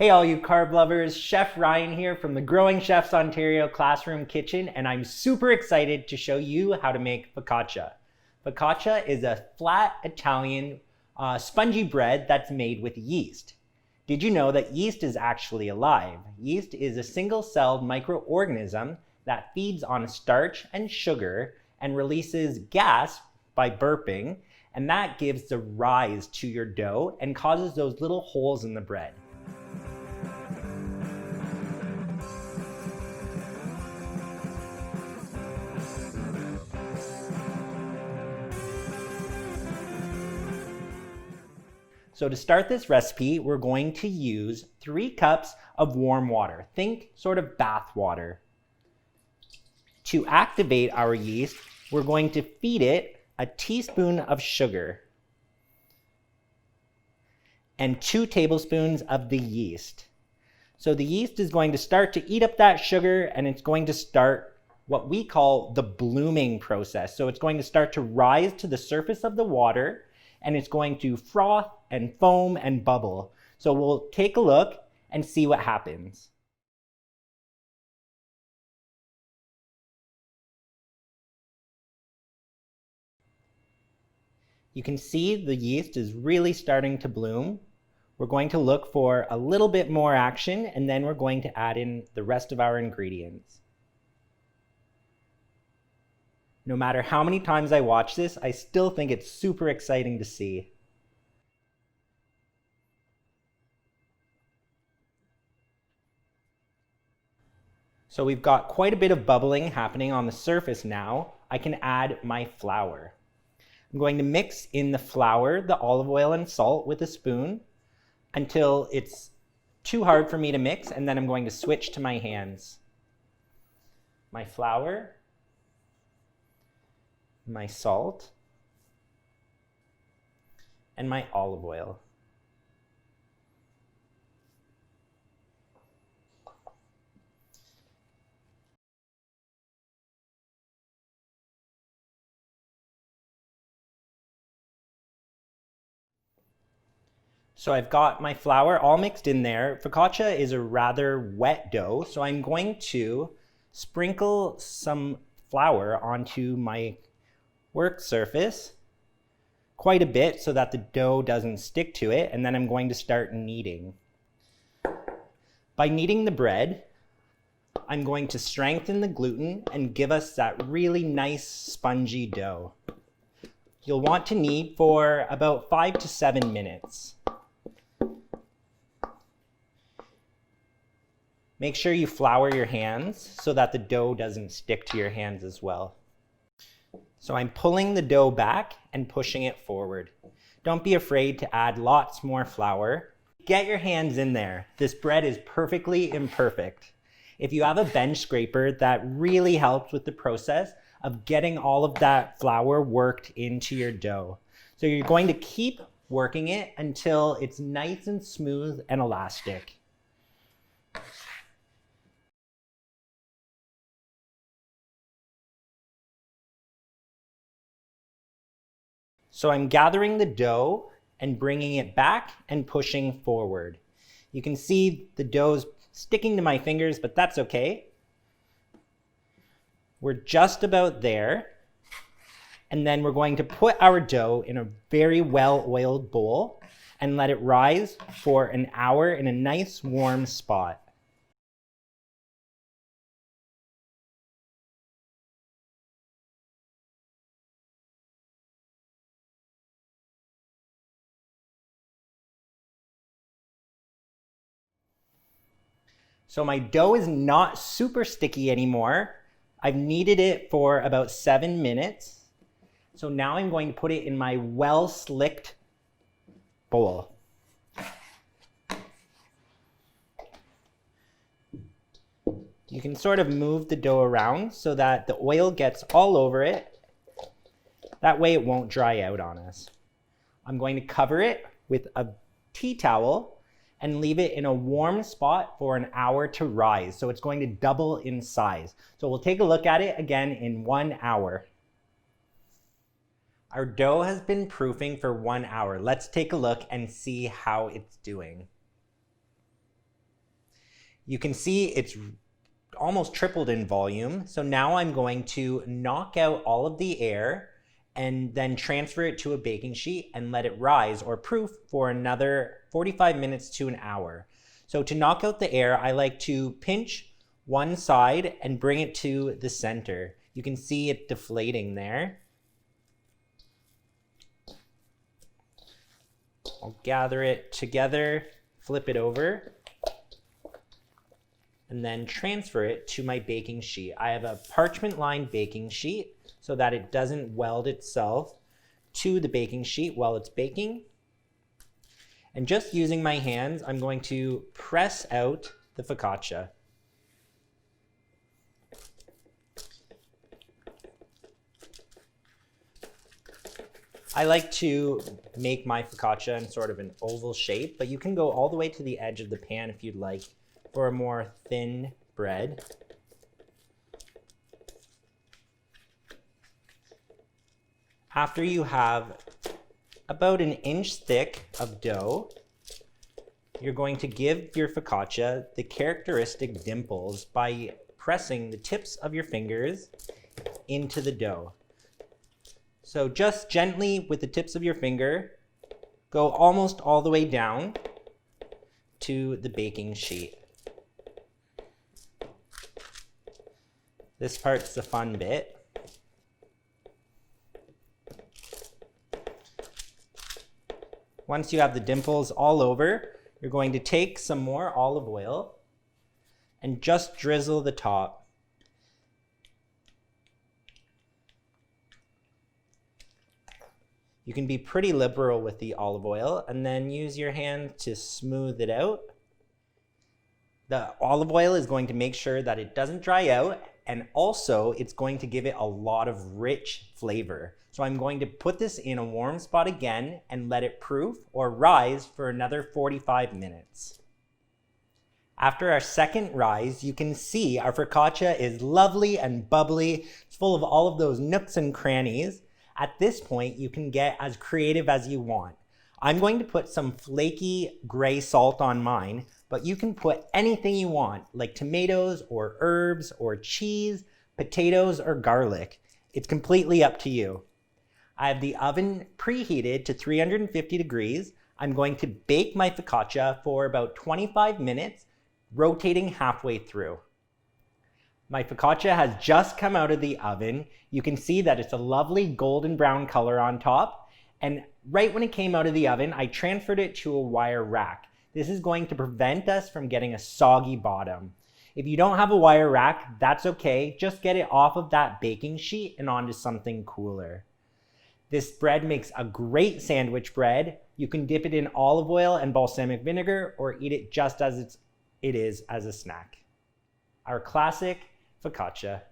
Hey all you carb lovers, Chef Ryan here from the Growing Chefs Ontario Classroom Kitchen, and I'm super excited to show you how to make focaccia. Focaccia is a flat Italian spongy bread that's made with yeast. Did you know that yeast is actually alive? Yeast is a single-celled microorganism that feeds on starch and sugar and releases gas by burping, and that gives the rise to your dough and causes those little holes in the bread. So to start this recipe, we're going to use 3 cups of warm water. Think sort of bath water. To activate our yeast, we're going to feed it a teaspoon of sugar and 2 tablespoons of the yeast. So the yeast is going to start to eat up that sugar, and it's going to start what we call the blooming process. So it's going to start to rise to the surface of the water, and it's going to froth and foam and bubble. So we'll take a look and see what happens. You can see the yeast is really starting to bloom. We're going to look for a little bit more action, and then we're going to add in the rest of our ingredients. No matter how many times I watch this, I still think it's super exciting to see. So we've got quite a bit of bubbling happening on the surface now. I can add my flour. I'm going to mix in the flour, the olive oil, and salt with a spoon until it's too hard for me to mix, and then I'm going to switch to my hands. My flour, my salt, and my olive oil. So I've got my flour all mixed in there. Focaccia is a rather wet dough, so I'm going to sprinkle some flour onto my work surface quite a bit so that the dough doesn't stick to it, and then I'm going to start kneading. By kneading the bread, I'm going to strengthen the gluten and give us that really nice spongy dough. You'll want to knead for about 5 to 7 minutes. Make sure you flour your hands so that the dough doesn't stick to your hands as well. So I'm pulling the dough back and pushing it forward. Don't be afraid to add lots more flour. Get your hands in there. This bread is perfectly imperfect. If you have a bench scraper, that really helps with the process of getting all of that flour worked into your dough. So you're going to keep working it until it's nice and smooth and elastic. So I'm gathering the dough and bringing it back and pushing forward. You can see the dough's sticking to my fingers, but that's okay. We're just about there. And then we're going to put our dough in a very well-oiled bowl and let it rise for an hour in a nice warm spot. So my dough is not super sticky anymore. I've kneaded it for about 7 minutes. So now I'm going to put it in my well-slicked bowl. You can sort of move the dough around so that the oil gets all over it. That way it won't dry out on us. I'm going to cover it with a tea towel and leave it in a warm spot for an hour to rise. So it's going to double in size. So we'll take a look at it again in 1 hour. Our dough has been proofing for 1 hour. Let's take a look and see how it's doing. You can see it's almost tripled in volume. So now I'm going to knock out all of the air and then transfer it to a baking sheet and let it rise or proof for another 45 minutes to an hour. So to knock out the air, I like to pinch one side and bring it to the center. You can see it deflating there. I'll gather it together, flip it over, and then transfer it to my baking sheet. I have a parchment lined baking sheet so that it doesn't weld itself to the baking sheet while it's baking. And just using my hands, I'm going to press out the focaccia. I like to make my focaccia in sort of an oval shape, but you can go all the way to the edge of the pan if you'd like for a more thin bread. After you have about an inch thick of dough, you're going to give your focaccia the characteristic dimples by pressing the tips of your fingers into the dough. So just gently with the tips of your finger, go almost all the way down to the baking sheet. This part's the fun bit. Once you have the dimples all over, you're going to take some more olive oil and just drizzle the top. You can be pretty liberal with the olive oil and then use your hand to smooth it out. The olive oil is going to make sure that it doesn't dry out, and also it's going to give it a lot of rich flavor. So I'm going to put this in a warm spot again and let it proof or rise for another 45 minutes. After our second rise, you can see our focaccia is lovely and bubbly. It's full of all of those nooks and crannies. At this point, you can get as creative as you want. I'm going to put some flaky gray salt on mine, but you can put anything you want, like tomatoes or herbs or cheese, potatoes or garlic. It's completely up to you. I have the oven preheated to 350 degrees. I'm going to bake my focaccia for about 25 minutes, rotating halfway through. My focaccia has just come out of the oven. You can see that it's a lovely golden brown color on top. And right when it came out of the oven, I transferred it to a wire rack. This is going to prevent us from getting a soggy bottom. If you don't have a wire rack, that's okay. Just get it off of that baking sheet and onto something cooler. This bread makes a great sandwich bread. You can dip it in olive oil and balsamic vinegar or eat it just as it is as a snack. Our classic focaccia.